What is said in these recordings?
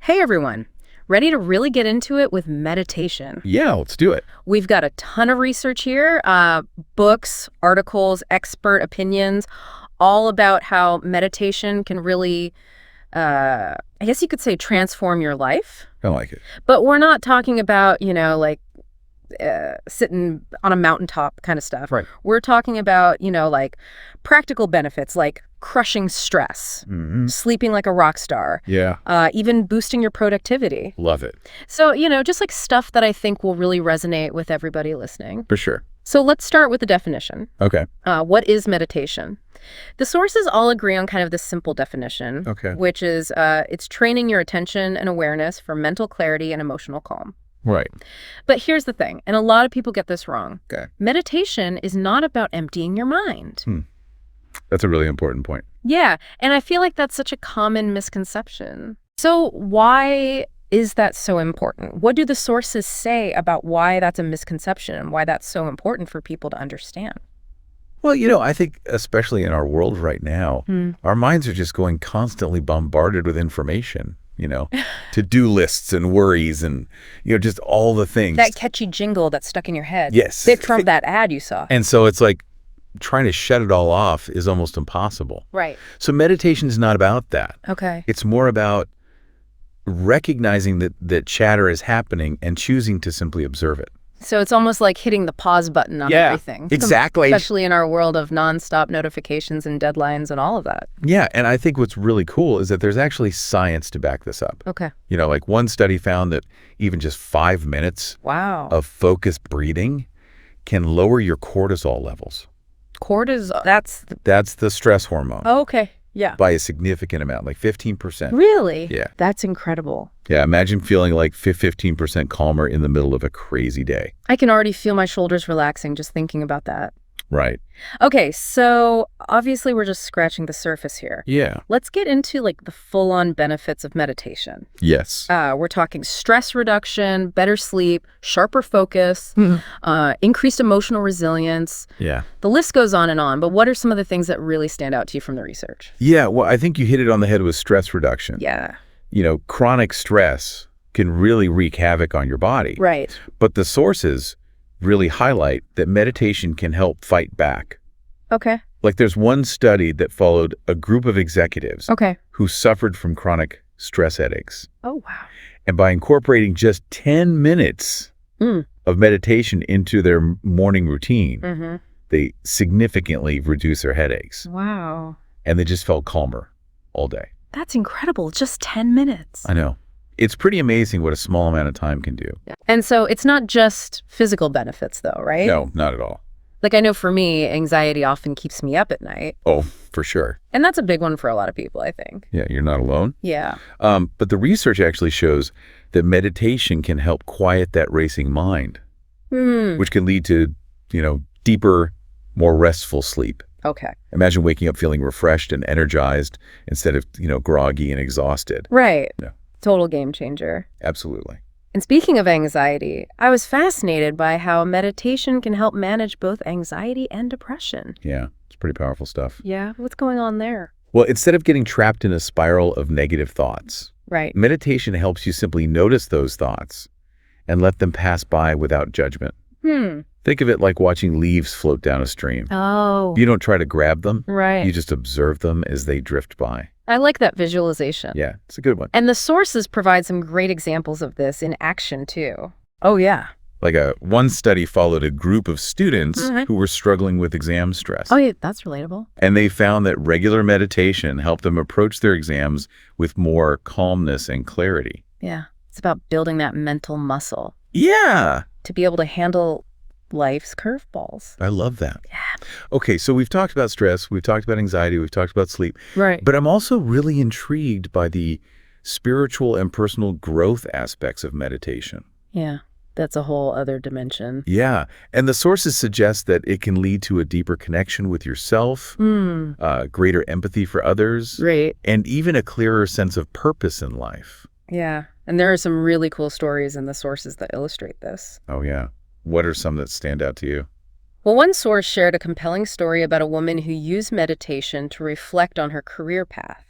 Hey everyone, ready to really get into it with meditation? Yeah, let's do it. We've got a ton of research here, books, articles, expert opinions, all about how meditation can really, I guess you could say, transform your life. I like it. But we're not talking about, sitting on a mountaintop kind of stuff. Right. We're talking about, practical benefits like crushing stress, sleeping like a rock star, Yeah, even boosting your productivity. love it. So, just like stuff that I think will really resonate with everybody listening. For sure. So let's start with the definition. Okay. What is meditation? The sources all agree on kind of this simple definition, Okay. which is it's training your attention and awareness for mental clarity and emotional calm. Right. But here's the thing, and a lot of people get this wrong. Okay. Meditation is not about emptying your mind. That's a really important point. Yeah, and I feel like that's such a common misconception. So why is that so important? What do the sources say about why that's a misconception and why that's so important for people to understand? Well, I think especially in our world right now, our minds are just going constantly bombarded with information, to-do lists and worries and, just all the things. That catchy jingle that's stuck in your head. Yes. They've trumped that ad you saw. And so it's like trying to shut it all off is almost impossible. Right. So meditation is not about that. Okay. It's more about recognizing that chatter is happening and choosing to simply observe it. So it's almost like hitting the pause button on everything. Exactly. Especially in our world of nonstop notifications and deadlines and all of that. Yeah, and I think what's really cool is that there's actually science to back this up. Okay. Like one study found that even just 5 minutes Wow. of focused breathing can lower your cortisol levels. Cortisol, That's the stress hormone. Oh, okay. Yeah. By a significant amount, like 15%. Really? Yeah. That's incredible. Yeah, imagine feeling like 15% calmer in the middle of a crazy day. I can already feel my shoulders relaxing just thinking about that. Right. Okay, so obviously we're just scratching the surface here. Yeah. Let's get into the full-on benefits of meditation. Yes. We're talking stress reduction, better sleep, sharper focus, increased emotional resilience. Yeah. The list goes on and on, but what are some of the things that really stand out to you from the research? Yeah, well, I think you hit it on the head with stress reduction. Yeah. Chronic stress can really wreak havoc on your body. Right. But the sources really highlight that meditation can help fight back. Okay. Like there's one study that followed a group of executives who suffered from chronic stress headaches. Oh, wow. And by incorporating just 10 minutes of meditation into their morning routine, they significantly reduced their headaches. Wow. And they just felt calmer all day. That's incredible. Just 10 minutes. I know. It's pretty amazing what a small amount of time can do. And so it's not just physical benefits, though, right? No, not at all. I know for me, anxiety often keeps me up at night. Oh, for sure. And that's a big one for a lot of people, I think. Yeah, you're not alone. Yeah. But the research actually shows that meditation can help quiet that racing mind, which can lead to, deeper, more restful sleep. Okay. Imagine waking up feeling refreshed and energized instead of, groggy and exhausted. Right. Yeah. Total game changer. Absolutely. And speaking of anxiety, I was fascinated by how meditation can help manage both anxiety and depression. Yeah, it's pretty powerful stuff. Yeah? What's going on there? Well, instead of getting trapped in a spiral of negative thoughts, Right. meditation helps you simply notice those thoughts and let them pass by without judgment. Think of it like watching leaves float down a stream. Oh. You don't try to grab them. Right. You just observe them as they drift by. I like that visualization. Yeah, it's a good one. And the sources provide some great examples of this in action, too. Oh, yeah. Like one study followed a group of students who were struggling with exam stress. Oh, yeah, that's relatable. And they found that regular meditation helped them approach their exams with more calmness and clarity. Yeah. It's about building that mental muscle. Yeah. To be able to handle life's curveballs. I love that. Yeah. Okay, so we've talked about stress, we've talked about anxiety, we've talked about sleep. Right. But I'm also really intrigued by the spiritual and personal growth aspects of meditation. Yeah, that's a whole other dimension. Yeah, and the sources suggest that it can lead to a deeper connection with yourself, greater empathy for others, Right. and even a clearer sense of purpose in life. Yeah, and there are some really cool stories in the sources that illustrate this. Oh, yeah. What are some that stand out to you? Well, one source shared a compelling story about a woman who used meditation to reflect on her career path.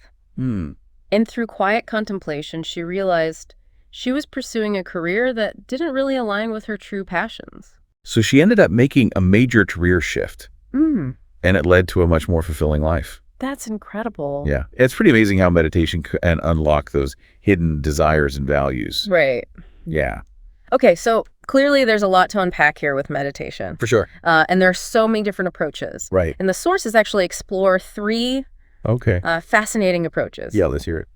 And through quiet contemplation, she realized she was pursuing a career that didn't really align with her true passions. So she ended up making a major career shift, Mm, and it led to a much more fulfilling life. that's incredible. Yeah. It's pretty amazing how meditation can unlock those hidden desires and values. Right. Yeah, Okay, so clearly there's a lot to unpack here with meditation. for sure. And there are so many different approaches. Right. And the sources actually explore three Okay. fascinating approaches. Yeah, let's hear it.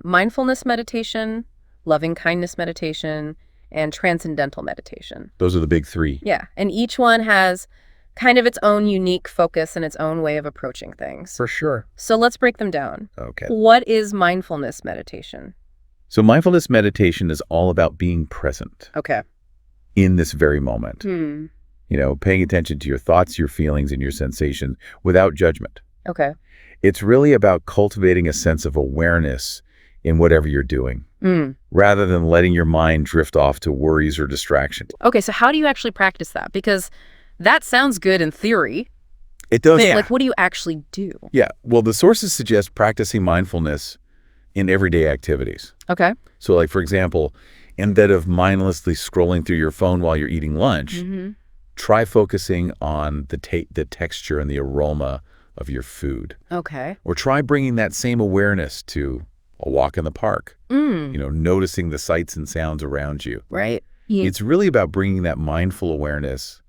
Mindfulness meditation, loving kindness meditation, and transcendental meditation. Those are the big three. Yeah, and each one has kind of its own unique focus and its own way of approaching things. For sure. So let's break them down. Okay. What is mindfulness meditation? So mindfulness meditation is all about being present Okay. in this very moment. Hmm. Paying attention to your thoughts, your feelings, and your sensations without judgment. Okay. It's really about cultivating a sense of awareness in whatever you're doing, Mm. rather than letting your mind drift off to worries or distractions. Okay, so how do you actually practice that? Because that sounds good in theory, It does. but like, what do you actually do? Yeah. Well, the sources suggest practicing mindfulness in everyday activities. Okay. So like, for example, instead of mindlessly scrolling through your phone while you're eating lunch, Mm-hmm. try focusing on the texture and the aroma of your food. Okay. Or try bringing that same awareness to a walk in the park, noticing the sights and sounds around you. Right. Yeah. It's really about bringing that mindful awareness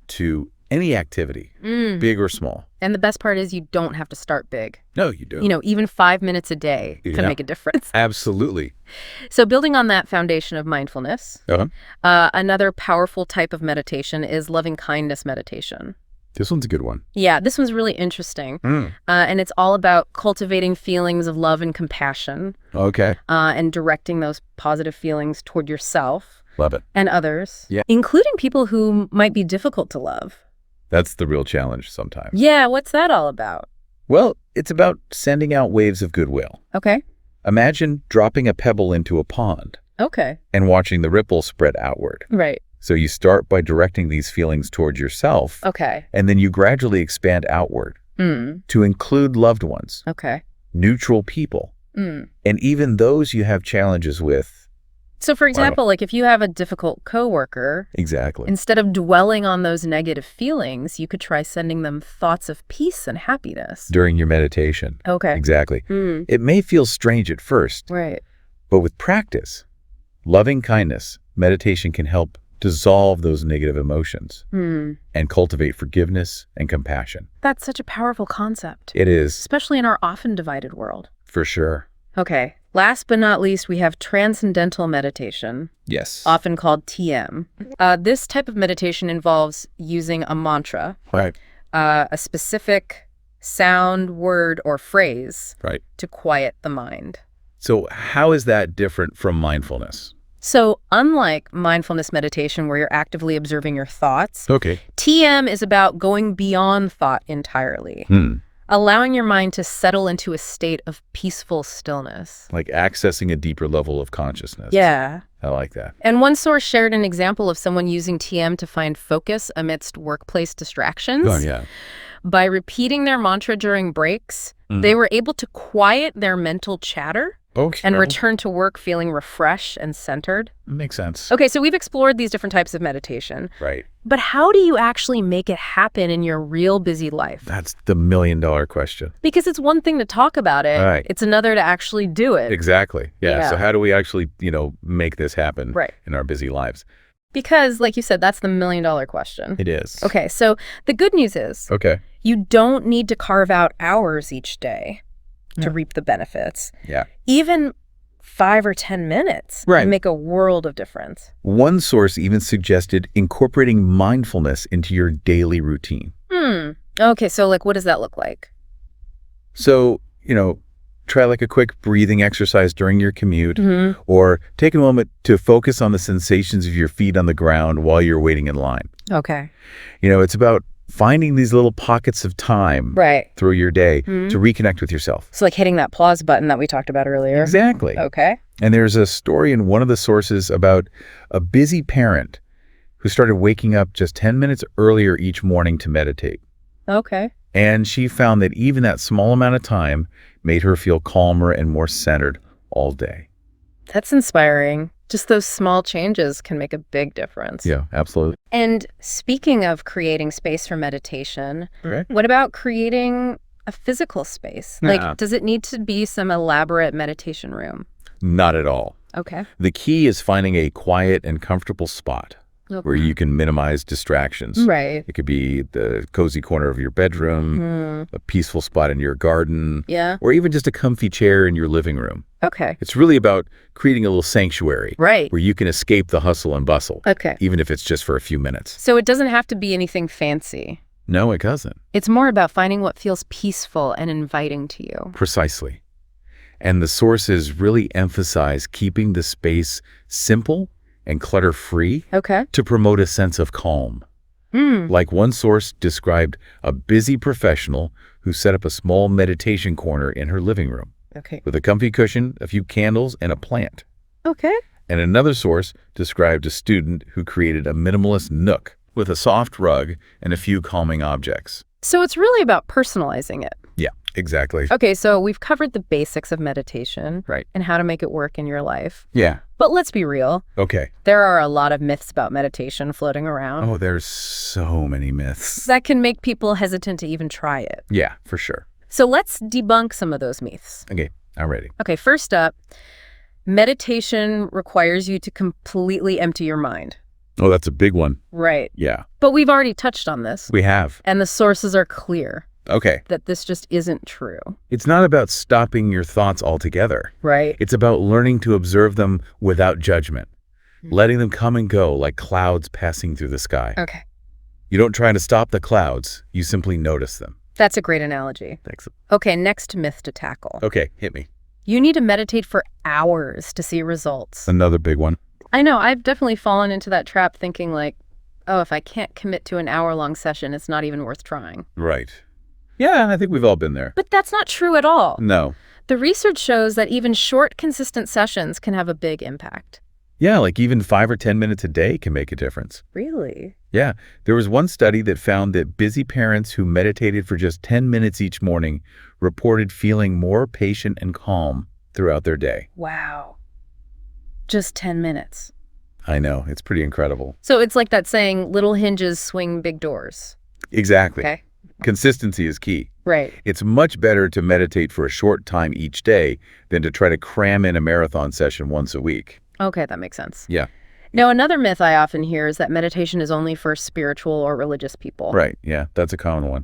to any activity, big or small. And the best part is you don't have to start big. No, you don't. Even 5 minutes a day can Yeah. make a difference. Absolutely. So building on that foundation of mindfulness, Uh-huh. another powerful type of meditation is loving kindness meditation. This one's a good one. Yeah, this one's really interesting. And it's all about cultivating feelings of love and compassion Okay. and directing those positive feelings toward yourself Love it. and others, Yeah. including people who might be difficult to love. That's the real challenge sometimes. Yeah, what's that all about? Well, it's about sending out waves of goodwill. Okay. Imagine dropping a pebble into a pond Okay. and watching the ripple spread outward. Right. So you start by directing these feelings towards yourself, Okay. and then you gradually expand outward to include loved ones, Okay. neutral people, and even those you have challenges with. So for example, like if you have a difficult coworker, Exactly. instead of dwelling on those negative feelings, you could try sending them thoughts of peace and happiness. During your meditation. Okay. Exactly. It may feel strange at first, Right. but with practice, loving kindness, meditation can help dissolve those negative emotions and cultivate forgiveness and compassion. That's such a powerful concept, It is, especially in our often divided world. for sure. Okay. Last but not least, we have transcendental meditation, Yes. often called TM. This type of meditation involves using a mantra, Right. a specific sound, word, or phrase Right. to quiet the mind. So how is that different from mindfulness? So unlike mindfulness meditation where you're actively observing your thoughts, Okay. TM is about going beyond thought entirely, allowing your mind to settle into a state of peaceful stillness. Like accessing a deeper level of consciousness. Yeah. I like that. And one source shared an example of someone using TM to find focus amidst workplace distractions. Oh, yeah. By repeating their mantra during breaks, they were able to quiet their mental chatter Okay. and return to work feeling refreshed and centered. Makes sense. Okay, so we've explored these different types of meditation, Right. but how do you actually make it happen in your real busy life? That's the million-dollar question. Because it's one thing to talk about it, Right. it's another to actually do it. Exactly. Yeah. Yeah. So how do we actually, make this happen Right. in our busy lives? Because, like you said, that's the million-dollar question. It is. Okay, so the good news is Okay. you don't need to carve out hours each day to reap the benefits. Yeah. Even 5 or 10 minutes Right. can make a world of difference. One source even suggested incorporating mindfulness into your daily routine. Okay, so like what does that look like? So, try like a quick breathing exercise during your commute, or take a moment to focus on the sensations of your feet on the ground while you're waiting in line. Okay. It's about finding these little pockets of time Right. through your day to reconnect with yourself. So like hitting that pause button that we talked about earlier. Exactly. Okay. And there's a story in one of the sources about a busy parent who started waking up just 10 minutes earlier each morning to meditate. Okay. And she found that even that small amount of time made her feel calmer and more centered all day. That's inspiring. Just those small changes can make a big difference. Yeah, absolutely. And speaking of creating space for meditation, Okay. what about creating a physical space? Yeah. Like, does it need to be some elaborate meditation room? Not at all. Okay. The key is finding a quiet and comfortable spot where you can minimize distractions. Right. It could be the cozy corner of your bedroom, a peaceful spot in your garden, Yeah. or even just a comfy chair in your living room. Okay. It's really about creating a little sanctuary Right. where you can escape the hustle and bustle, Okay. even if it's just for a few minutes. So it doesn't have to be anything fancy. No, it doesn't. It's more about finding what feels peaceful and inviting to you. Precisely. And the sources really emphasize keeping the space simple and clutter-free Okay. to promote a sense of calm. Like one source described a busy professional who set up a small meditation corner in her living room Okay. with a comfy cushion, a few candles, and a plant. Okay. And another source described a student who created a minimalist nook with a soft rug and a few calming objects. So it's really about personalizing it. Yeah, exactly. Okay, so we've covered the basics of meditation. Right. And how to make it work in your life. Yeah. But let's be real. Okay. There are a lot of myths about meditation floating around. Oh, there's so many myths. That can make people hesitant to even try it. Yeah, for sure. So let's debunk some of those myths. Okay, I'm ready. Okay, first up, meditation requires you to completely empty your mind. Oh, that's a big one. Right. Yeah, But we've already touched on this. we have. And the sources are clear Okay. that this just isn't true. It's not about stopping your thoughts altogether. Right. It's about learning to observe them without judgment, letting them come and go like clouds passing through the sky. Okay. You don't try to stop the clouds, you simply notice them. That's a great analogy. Thanks. Okay, next myth to tackle. Okay, hit me. You need to meditate for hours to see results. Another big one. I know, I've definitely fallen into that trap thinking like, oh, if I can't commit to an hour-long session, it's not even worth trying. Right. Yeah, I think we've all been there. But that's not true at all. No. The research shows that even short, consistent sessions can have a big impact. Yeah, like even 5 or 10 minutes a day can make a difference. Really? Yeah, there was one study that found that busy parents who meditated for just 10 minutes each morning reported feeling more patient and calm throughout their day. Wow. Just 10 minutes. I know, it's pretty incredible. So it's like that saying, little hinges swing big doors. Exactly. Okay. Consistency is key. Right. It's much better to meditate for a short time each day than to try to cram in a marathon session once a week. Okay, that makes sense. Yeah. Now, another myth I often hear is that meditation is only for spiritual or religious people. Right, yeah, that's a common one.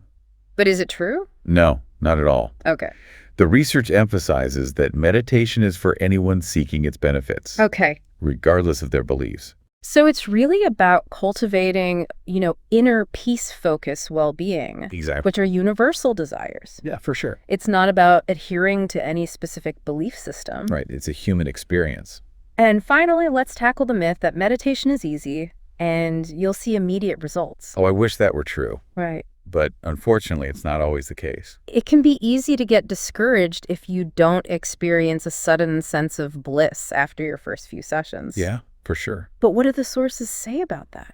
But is it true? No, not at all. Okay. The research emphasizes that meditation is for anyone seeking its benefits, Okay. regardless of their beliefs. So it's really about cultivating, inner peace, focus, well-being, Exactly. which are universal desires. Yeah, for sure. It's not about adhering to any specific belief system. Right, it's a human experience. And finally, let's tackle the myth that meditation is easy and you'll see immediate results. Oh, I wish that were true, Right. but unfortunately, it's not always the case. It can be easy to get discouraged if you don't experience a sudden sense of bliss after your first few sessions. Yeah, for sure. But what do the sources say about that?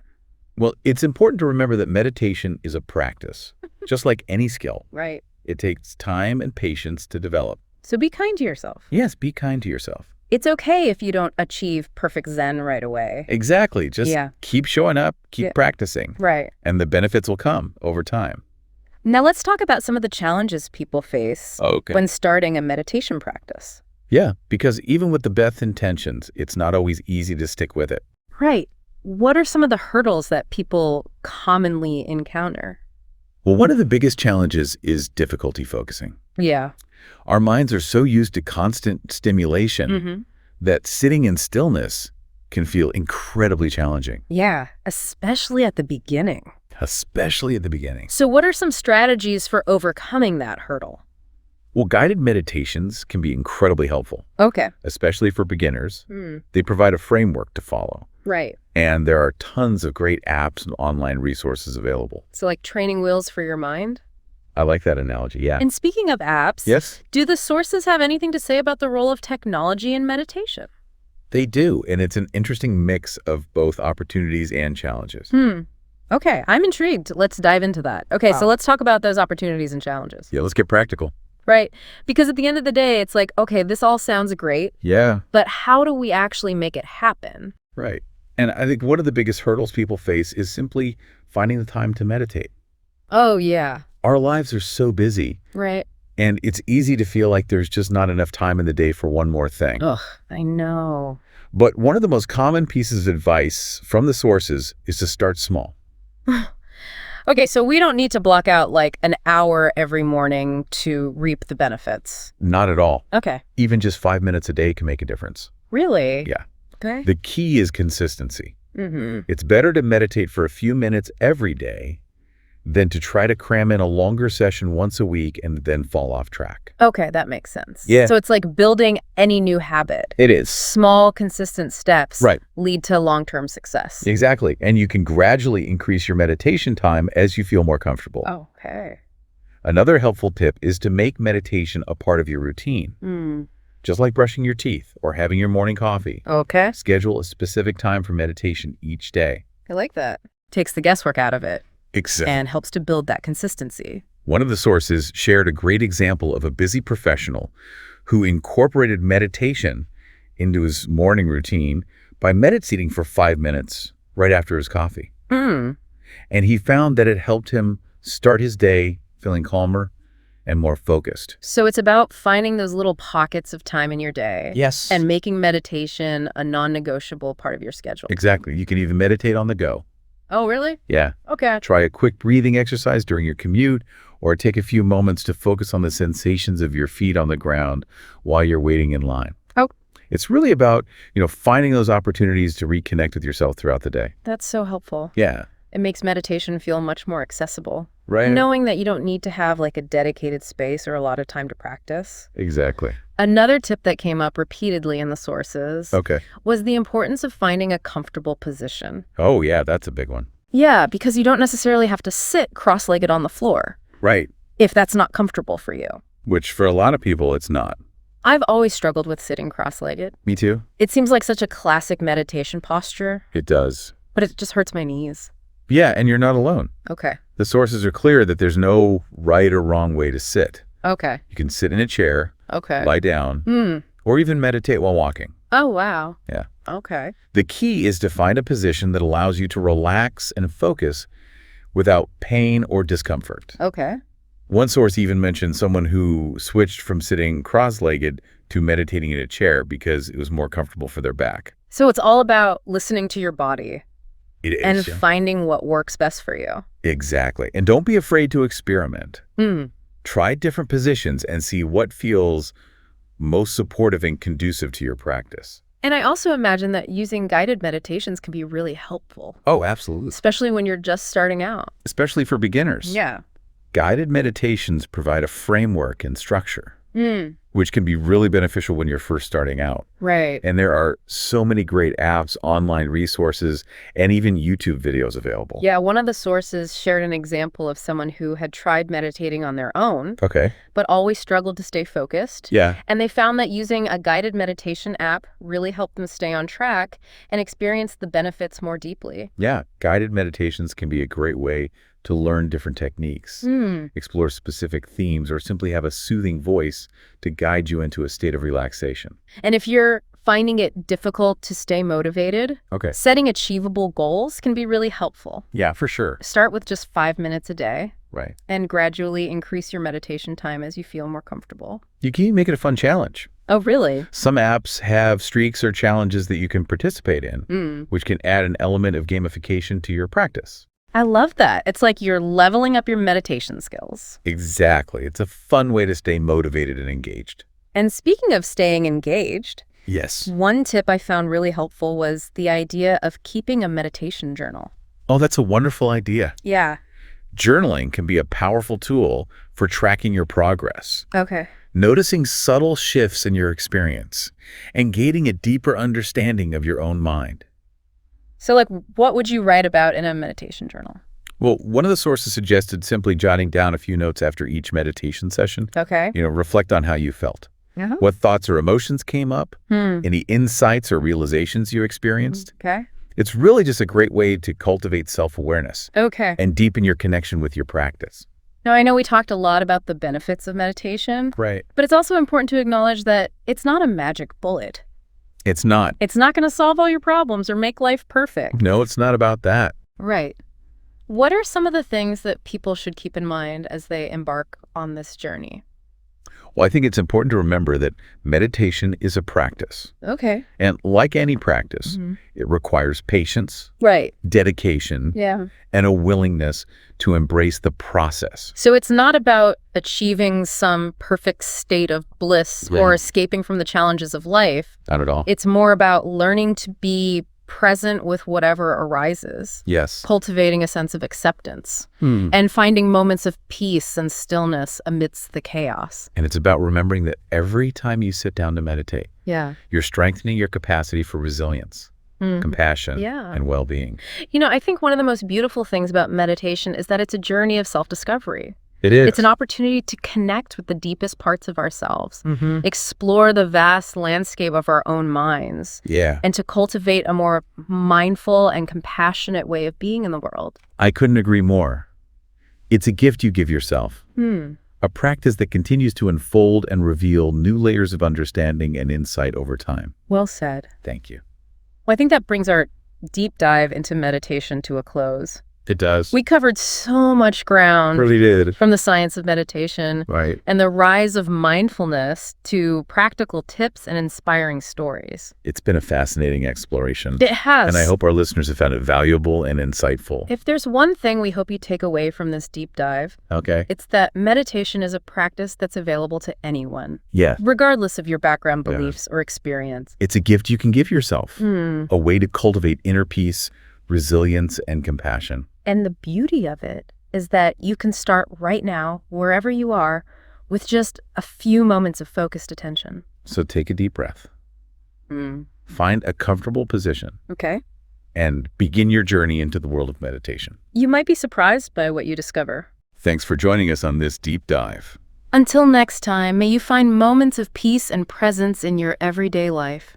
Well, it's important to remember that meditation is a practice, just like any skill. Right. It takes time and patience to develop. So be kind to yourself. Yes, be kind to yourself. It's okay if you don't achieve perfect Zen right away. Exactly. Just Yeah. keep showing up, keep practicing, Right. and the benefits will come over time. Now let's talk about some of the challenges people face Okay. when starting a meditation practice. Yeah, because even with the best intentions, it's not always easy to stick with it. Right. What are some of the hurdles that people commonly encounter? Well, one of the biggest challenges is difficulty focusing. Yeah. Our minds are so used to constant stimulation that sitting in stillness can feel incredibly challenging, Yeah, especially at the beginning. especially at the beginning. So what are some strategies for overcoming that hurdle? Well, guided meditations can be incredibly helpful, Okay. especially for beginners. They provide a framework to follow, Right. and there are tons of great apps and online resources available. So like training wheels for your mind? I like that analogy, yeah. And speaking of apps, Yes, do the sources have anything to say about the role of technology in meditation? they do, and it's an interesting mix of both opportunities and challenges. Okay, I'm intrigued. Let's dive into that. Okay, so Wow. let's talk about those opportunities and challenges. Yeah, let's get practical. Right? Because at the end of the day, it's like, okay, this all sounds great, Yeah, but how do we actually make it happen? right. And I think one of the biggest hurdles people face is simply finding the time to meditate. Oh, yeah. Our lives are so busy, Right. and it's easy to feel like there's just not enough time in the day for one more thing. Ugh, I know. But one of the most common pieces of advice from the sources is to start small. Okay, so we don't need to block out like an hour every morning to reap the benefits. Not at all. Okay. Even just 5 minutes a day can make a difference. Really? Yeah. Okay. The key is consistency. Mm-hmm. It's better to meditate for a few minutes every day than to try to cram in a longer session once a week and then fall off track. Okay, that makes sense. Yeah. So it's like building any new habit. It is. Small, consistent steps Right. lead to long-term success. Exactly. And you can gradually increase your meditation time as you feel more comfortable. Okay. Another helpful tip is to make meditation a part of your routine. Mm. Just like brushing your teeth or having your morning coffee. Okay. Schedule a specific time for meditation each day. I like that. Takes the guesswork out of it Exactly. and helps to build that consistency. One of the sources shared a great example of a busy professional who incorporated meditation into his morning routine by meditating for 5 minutes right after his coffee. Mm. And he found that it helped him start his day feeling calmer and more focused. So it's about finding those little pockets of time in your day Yes. and making meditation a non-negotiable part of your schedule. Exactly. You can even meditate on the go. Oh, really? Yeah. Okay. Try a quick breathing exercise during your commute, or take a few moments to focus on the sensations of your feet on the ground while you're waiting in line. Oh. It's really about, finding those opportunities to reconnect with yourself throughout the day. That's so helpful. Yeah. It makes meditation feel much more accessible. Right. Knowing that you don't need to have like a dedicated space or a lot of time to practice. Exactly. Another tip that came up repeatedly in the sources Okay. was the importance of finding a comfortable position. Oh, yeah, that's a big one. Yeah, because you don't necessarily have to sit cross-legged on the floor Right. if that's not comfortable for you. Which for a lot of people, it's not. I've always struggled with sitting cross-legged. Me too. It seems like such a classic meditation posture, It does. but it just hurts my knees. Yeah, and you're not alone. Okay. The sources are clear that there's no right or wrong way to sit. Okay. You can sit in a chair, Okay. lie down, Hmm. or even meditate while walking. Oh, wow. Yeah. Okay. The key is to find a position that allows you to relax and focus without pain or discomfort. Okay. One source even mentioned someone who switched from sitting cross-legged to meditating in a chair because it was more comfortable for their back. So it's all about listening to your body It is. and yeah. finding what works best for you. Exactly. And don't be afraid to experiment. Hmm. Try different positions and see what feels most supportive and conducive to your practice. And I also imagine that using guided meditations can be really helpful, Oh, absolutely. especially when you're just starting out. Especially for beginners. Yeah. Guided meditations provide a framework and structure, Mm. which can be really beneficial when you're first starting out. Right. And there are so many great apps, online resources, and even YouTube videos available. Yeah, one of the sources shared an example of someone who had tried meditating on their own, Okay. but always struggled to stay focused. Yeah. And they found that using a guided meditation app really helped them stay on track and experience the benefits more deeply. Yeah. Guided meditations can be a great way to learn different techniques, explore specific themes, or simply have a soothing voice to guide you into a state of relaxation. And if you're finding it difficult to stay motivated, Okay. setting achievable goals can be really helpful. Yeah, for sure. Start with just 5 minutes a day Right. and gradually increase your meditation time as you feel more comfortable. You can make it a fun challenge. Oh, really? Some apps have streaks or challenges that you can participate in, Mm. which can add an element of gamification to your practice. I love that. It's like you're leveling up your meditation skills. Exactly. It's a fun way to stay motivated and engaged. And speaking of staying engaged, Yes. one tip I found really helpful was the idea of keeping a meditation journal. Oh, that's a wonderful idea. Yeah. Journaling can be a powerful tool for tracking your progress, Okay. noticing subtle shifts in your experience, and gaining a deeper understanding of your own mind. So, like, what would you write about in a meditation journal? Well, one of the sources suggested simply jotting down a few notes after each meditation session. Okay. Reflect on how you felt. Uh-huh. What thoughts or emotions came up, any insights or realizations you experienced, Okay. It's really just a great way to cultivate self-awareness Okay. and deepen your connection with your practice. Now, I know we talked a lot about the benefits of meditation, Right. but it's also important to acknowledge that it's not a magic bullet. It's not. It's not going to solve all your problems or make life perfect. No, it's not about that. Right. What are some of the things that people should keep in mind as they embark on this journey? Well, I think it's important to remember that meditation is a practice. Okay. And like any practice, Mm-hmm. it requires patience, Right. dedication, Yeah. and a willingness to embrace the process. So it's not about achieving some perfect state of bliss or Right. escaping from the challenges of life. Not at all. It's more about learning to be present with whatever arises, Yes. cultivating a sense of acceptance, Hmm. and finding moments of peace and stillness amidst the chaos. And it's about remembering that every time you sit down to meditate, Yeah. you're strengthening your capacity for resilience, compassion, Yeah. and well-being. You know, I think one of the most beautiful things about meditation is that it's a journey of self-discovery. It is. It's an opportunity to connect with the deepest parts of ourselves, Mm-hmm. explore the vast landscape of our own minds, Yeah. and to cultivate a more mindful and compassionate way of being in the world. I couldn't agree more. It's a gift you give yourself. Hmm. A practice that continues to unfold and reveal new layers of understanding and insight over time. Well said. Thank you. Well, I think that brings our deep dive into meditation to a close. It does. We covered so much ground really did. from the science of meditation Right. and the rise of mindfulness to practical tips and inspiring stories. It's been a fascinating exploration. It has. And I hope our listeners have found it valuable and insightful. If there's one thing we hope you take away from this deep dive, Okay. it's that meditation is a practice that's available to anyone, Yeah. regardless of your background Yeah. beliefs or experience. It's a gift you can give yourself. Hmm. A way to cultivate inner peace, resilience, and compassion. And the beauty of it is that you can start right now, wherever you are, with just a few moments of focused attention. So take a deep breath. Find a comfortable position Okay. and begin your journey into the world of meditation. You might be surprised by what you discover. Thanks for joining us on this deep dive. Until next time, may you find moments of peace and presence in your everyday life.